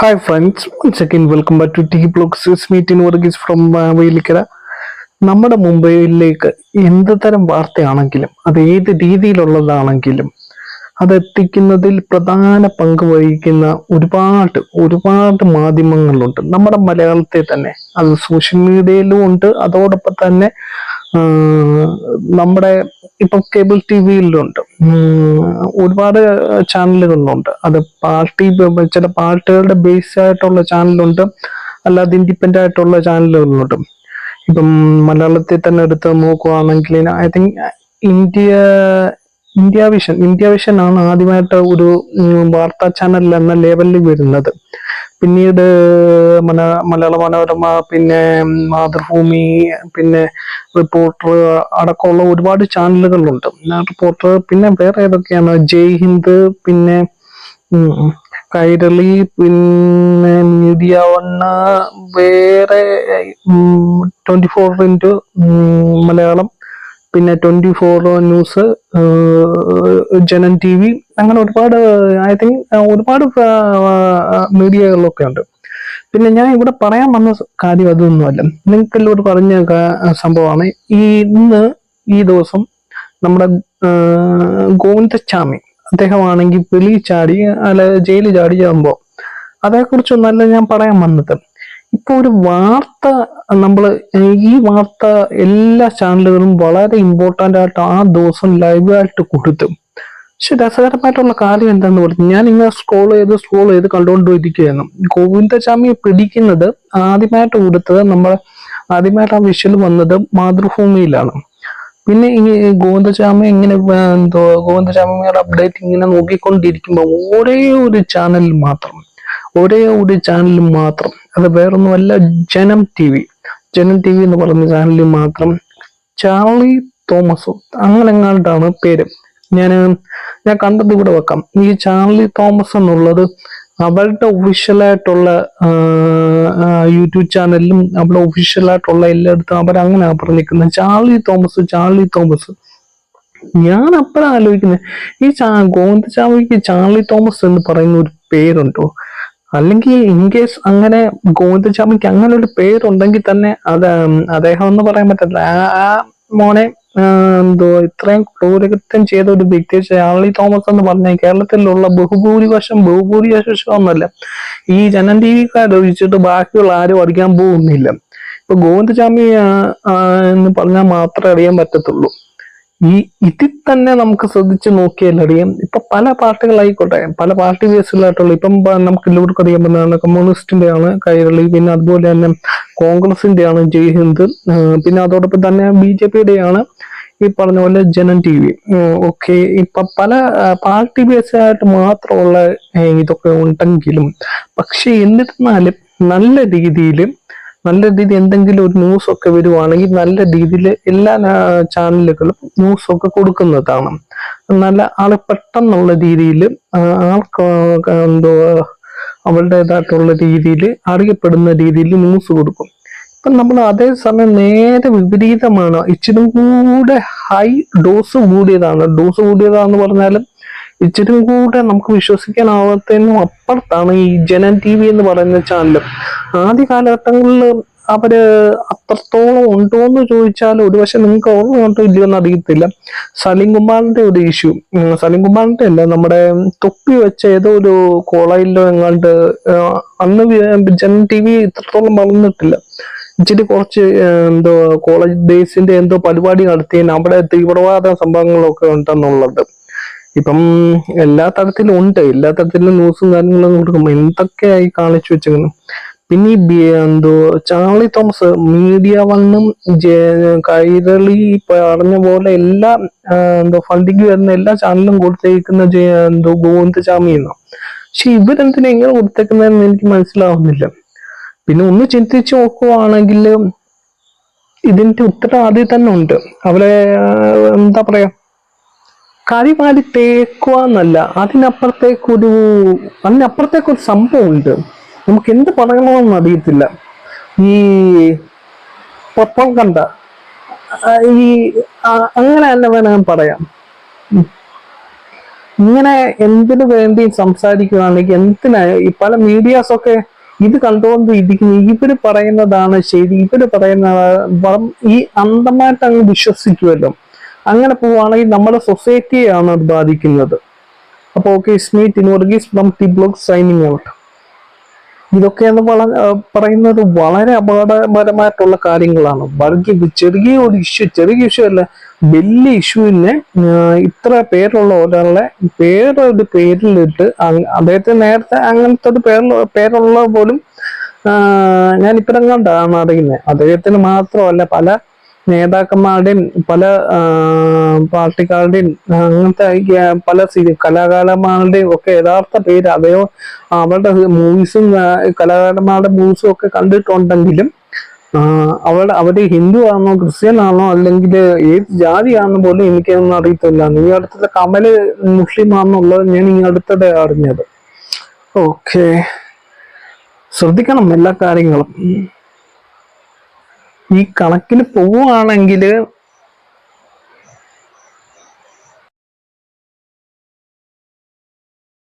Hi friends, once again welcome back to T Blogs. It's me Tin Varghese from Vailikara. നമ്മുടെ മുംബൈയിലേക്ക് എന്ത് തരം വാർത്തയാണെങ്കിലും അത് ഏത് രീതിയിലുള്ളതാണെങ്കിലും അതെത്തിക്കുന്നതിൽ പ്രധാന പങ്ക് വഹിക്കുന്ന ഒരുപാട് മാധ്യമങ്ങളുണ്ട് നമ്മുടെ മലയാളത്തിൽ തന്നെ. അത് സോഷ്യൽ മീഡിയയിലും ഉണ്ട്. അതോടൊപ്പം തന്നെ നമ്മുടെ ഇപ്പം കേബിൾ ടി വിയിലുണ്ട്. ഒരുപാട് ചാനലുകളിലുണ്ട്. അത് ചില പാർട്ടികളുടെ ബേസ് ആയിട്ടുള്ള ചാനലുണ്ട്, അല്ലാതെ ഇൻഡിപെൻഡന്റ് ആയിട്ടുള്ള ചാനലുകളുണ്ട്. ഇപ്പം മലയാളത്തിൽ തന്നെ എടുത്ത് നോക്കുവാണെങ്കിൽ I think India India vision ആണ് ആദ്യമായിട്ട് ഒരു വാർത്താ ചാനൽ എന്ന ലേബലിൽ വരുന്നത്. പിന്നീട് മലയാള മനോരമ, പിന്നെ മാതൃഭൂമി, പിന്നെ റിപ്പോർട്ടർ അടക്കമുള്ള ഒരുപാട് ചാനലുകളുണ്ട്. റിപ്പോർട്ടർ, പിന്നെ വേറെ ഏതൊക്കെയാണ്, ജയ് ഹിന്ദ്, പിന്നെ കൈരളി, പിന്നെ മീഡിയ വണ്, വേറെ 24x മലയാളം, പിന്നെ 24 ന്യൂസ്, ജനൻ ടി വി, അങ്ങനെ ഒരുപാട് ഐ തിങ്ക് ഒരുപാട് മീഡിയകളൊക്കെ ഉണ്ട്. പിന്നെ ഞാൻ ഇവിടെ പറയാൻ വന്ന കാര്യം അതൊന്നുമല്ല, നിങ്ങൾക്ക് എല്ലാവരും പറഞ്ഞ സംഭവമാണ്. ഈ ദിവസം നമ്മുടെ ഗോവിന്ദച്ചാമി അദ്ദേഹമാണെങ്കിൽ വെളി ചാടി, അല്ല ജയിലിൽ ചാടി സംഭവം, അതേക്കുറിച്ചൊന്നല്ല ഞാൻ പറയാൻ വന്നത്. ഇപ്പൊ ഒരു വാർത്ത ഈ വാർത്ത എല്ലാ ചാനലുകളും വളരെ ഇമ്പോർട്ടന്റ് ആയിട്ട് ആ ദിവസം ലൈവായിട്ട് കൊടുത്തു. പക്ഷെ രസകരമായിട്ടുള്ള കാര്യം എന്താന്ന് പറഞ്ഞു, ഞാൻ ഇങ്ങനെ സ്ക്രോൾ ചെയ്ത് കണ്ടുകൊണ്ടിരിക്കുകയായിരുന്നു. ഗോവിന്ദചാമിയെ പിടിക്കുന്നത് ആദ്യമായിട്ട് ആ വിഷ്വൽ വന്നത് മാതൃഭൂമിയിലാണ്. പിന്നെ ഈ ഗോവിന്ദചാമിയുടെ അപ്ഡേറ്റ് ഇങ്ങനെ നോക്കിക്കൊണ്ടിരിക്കുമ്പോൾ ഒരേ ഒരു ചാനൽ മാത്രം, അത് വേറൊന്നുമല്ല, ജനം ടി വി എന്ന് പറയുന്ന ചാനലിൽ മാത്രം ചാർലി തോമസ് അങ്ങനെ എങ്ങാണ്ടാണ് പേര്. ഞാൻ കണ്ടത് ഇവിടെ വെക്കാം. ഈ ചാർലി തോമസ് എന്നുള്ളത് അവളുടെ ഒഫീഷ്യലായിട്ടുള്ള യൂട്യൂബ് ചാനലിലും അവളുടെ ഒഫീഷ്യലായിട്ടുള്ള എല്ലായിടത്തും അവരങ്ങനെ പറഞ്ഞിരിക്കുന്നത്, ചാർലി തോമസ്. ഞാൻ അപ്പോഴാണ് ആലോചിക്കുന്നത്, ഈ ഗോവിന്ദചാമിക്ക് ചാർലി തോമസ് എന്ന് പറയുന്ന ഒരു പേരുണ്ടോ? അല്ലെങ്കിൽ ഇൻ കേസ് അങ്ങനെ ഗോവിന്ദചാമിക്ക് അങ്ങനെ ഒരു പേരുണ്ടെങ്കിൽ തന്നെ അദ്ദേഹം എന്ന് പറയാൻ പറ്റില്ല. ആ മോനെ ഇത്രയും ക്രൂരകൃത്യം ചെയ്ത ഒരു വ്യക്തി ചാർലി തോമസ് എന്ന് പറഞ്ഞാൽ കേരളത്തിലുള്ള ബഹുഭൂരിപക്ഷം ഒന്നല്ല, ഈ ജനൻ ടി വിക്കാർ ഒഴിച്ചിട്ട് ബാക്കിയുള്ള ആരും അറിയാൻ പോകുന്നില്ല. ഇപ്പൊ ഗോവിന്ദചാമി എന്ന് പറഞ്ഞാൽ മാത്രമേ അറിയാൻ പറ്റത്തുള്ളൂ. ഇതിൽ തന്നെ നമുക്ക് ശ്രദ്ധിച്ച് നോക്കിയാൽ അറിയാം. ഇപ്പൊ പല പാർട്ടികളായിക്കോട്ടെ, പല പാർട്ടി ബേസിലായിട്ടുള്ള, ഇപ്പം നമുക്ക് എല്ലാവർക്കും അറിയാൻ കമ്മ്യൂണിസ്റ്റിന്റെ ആണ് കൈരളി, പിന്നെ അതുപോലെ തന്നെ കോൺഗ്രസിന്റെ ആണ് ജയ് ഹിന്ദ്, പിന്നെ അതോടൊപ്പം തന്നെ BJPയുടെ ആണ് ഈ പറഞ്ഞ പോലെ ജനൻ ടി വി. ഓക്കെ, ഇപ്പൊ പല പാർട്ടി ബേസ് ആയിട്ട് മാത്രമുള്ള ഇതൊക്കെ ഉണ്ടെങ്കിലും, പക്ഷെ എന്നിരുന്നാലും നല്ല രീതിയിൽ എന്തെങ്കിലും ഒരു ന്യൂസ് ഒക്കെ വരുവാണെങ്കിൽ നല്ല രീതിയിൽ എല്ലാ ചാനലുകളും ന്യൂസ് ഒക്കെ കൊടുക്കുന്നതാണ്. നല്ല ആള് പെട്ടെന്നുള്ള രീതിയിൽ ആൾക്ക് അവളുടേതായിട്ടുള്ള രീതിയിൽ അറിയപ്പെടുന്ന രീതിയിൽ ന്യൂസ് കൊടുക്കും. ഇപ്പം നമ്മൾ അതേസമയം നേരെ വിപരീതമാണ്, ഇച്ചിരി കൂടെ ഹൈ ഡോസ് കൂടിയതാന്ന് പറഞ്ഞാലും ഇച്ചിരി കൂടെ നമുക്ക് വിശ്വസിക്കാനാവാത്തതിനും അപ്പുറത്താണ് ഈ ജനൻ ടി വി എന്ന് പറയുന്ന ചാനൽ. ആദ്യ കാലഘട്ടങ്ങളിൽ അവര് അത്രത്തോളം ഉണ്ടോ എന്ന് ചോദിച്ചാൽ ഒരുപക്ഷെ നിങ്ങൾക്ക് ഓർമ്മയുണ്ടോ ഇല്ലയോന്ന് അറിയത്തില്ല. സലീം കുമാറിന്റെ ഒരു ഇഷ്യൂ, സലീം കുമാറിന്റെ അല്ല, നമ്മുടെ തൊപ്പി വെച്ച ഏതോ ഒരു കോളേജിലോ എങ്ങാണ്ട്, അന്ന് ജനൻ ടി വി ഇത്രത്തോളം വളർന്നിട്ടില്ല. ഇച്ചിരി കുറച്ച് കോളേജ് ബേസിന്റെ എന്തോ പരിപാടി നടത്തിയതിന് അവിടെ തീവ്രവാദ സംഭവങ്ങളൊക്കെ ഉണ്ടെന്നുള്ളത്. ഇപ്പം എല്ലാ തരത്തിലും ന്യൂസും കാര്യങ്ങളും കൊടുക്കുമ്പോ എന്തൊക്കെയായി കാണിച്ചു വെച്ചേക്കുന്നു. പിന്നെ ചാർലി തോമസ് മീഡിയ വണ്ണും കൈരളി പറഞ്ഞ പോലെ എല്ലാ ഫണ്ടിങ് വരുന്ന എല്ലാ ചാനലും കൊടുത്തേക്കുന്ന ഗോവിന്ദചാമി എന്നോ. പക്ഷെ ഇവരെന്തിനാ ഇങ്ങനെ കൊടുത്തേക്കുന്നതെന്ന് എനിക്ക് മനസ്സിലാവുന്നില്ല. പിന്നെ ഒന്ന് ചിന്തിച്ചു നോക്കുവാണെങ്കിൽ ഇതിന്റെ ഉത്തരം ആദ്യം തന്നെ ഉണ്ട്. അവരെ എന്താ പറയാ, കരിമാരി തേക്കുക എന്നല്ല, അതിനപ്പുറത്തേക്കൊരു സംഭവം ഉണ്ട്. നമുക്ക് എന്ത് പറയണമെന്ന് അറിയത്തില്ല. ഈ കണ്ട ഈ അങ്ങനെ തന്നെ വേണം പറയാം. ഇങ്ങനെ എന്തിനു വേണ്ടി സംസാരിക്കുകയാണെങ്കിൽ എന്തിനാ ഈ പല മീഡിയാസ് ഒക്കെ ഇത് കണ്ടുകൊണ്ട് ഇരിക്കുന്നു, ഇവര് പറയുന്നതാണ് ശരി, ഇവര് പറയുന്ന ഈ അന്ധമായിട്ട് അങ്ങ് വിശ്വസിക്കുമല്ലോ. അങ്ങനെ പോവുകയാണെങ്കിൽ നമ്മുടെ സൊസൈറ്റിയെയാണ് അത് ബാധിക്കുന്നത്. അപ്പോൾ ഓക്കെ, സ്മീറ്റ് ഇൻവർഗീസ് from T blog signing out. ഇതൊക്കെയെന്ന് പറയുന്നത് വളരെ അപകടകരമായിട്ടുള്ള കാര്യങ്ങളാണ്. ചെറിയ ഒരു ഇഷ്യൂ, ചെറിയ ഇഷ്യൂ അല്ല, വലിയ ഇഷ്യൂവിനെ ഇത്ര പേരുള്ള ഒരാളെ വേറൊരു പേരിലിട്ട് അദ്ദേഹത്തിന് നേരത്തെ അങ്ങനത്തെ ഒരു പേരുള്ള പോലും ഞാൻ ഇപ്പഴെങ്ങാണ്ടാണ് അറിയുന്നത്. അദ്ദേഹത്തിന് മാത്രമല്ല, പല നേതാക്കന്മാരുടെയും പല പാർട്ടിക്കാരുടെയും അങ്ങനത്തെ പല കലാകാരന്മാരുടെയും ഒക്കെ യഥാർത്ഥ പേര് അവരുടെ മൂവീസും കലാകാരന്മാരുടെ മൂവീസും ഒക്കെ കണ്ടിട്ടുണ്ടെങ്കിലും അവര് ഹിന്ദു ആണോ ക്രിസ്ത്യൻ ആണോ അല്ലെങ്കിൽ ഏത് ജാതിയാണെന്ന് പോലും എനിക്കൊന്നും അറിയത്തില്ല. ഈ അടുത്തത് കമല് മുസ്ലിം ആണെന്നുള്ളത് ഞാൻ ഈ അടുത്തിടെ അറിഞ്ഞത്. ഓക്കെ, ശ്രദ്ധിക്കണം എല്ലാ കാര്യങ്ങളും. ഈ കണക്കിന് പോവുകയാണെങ്കിൽ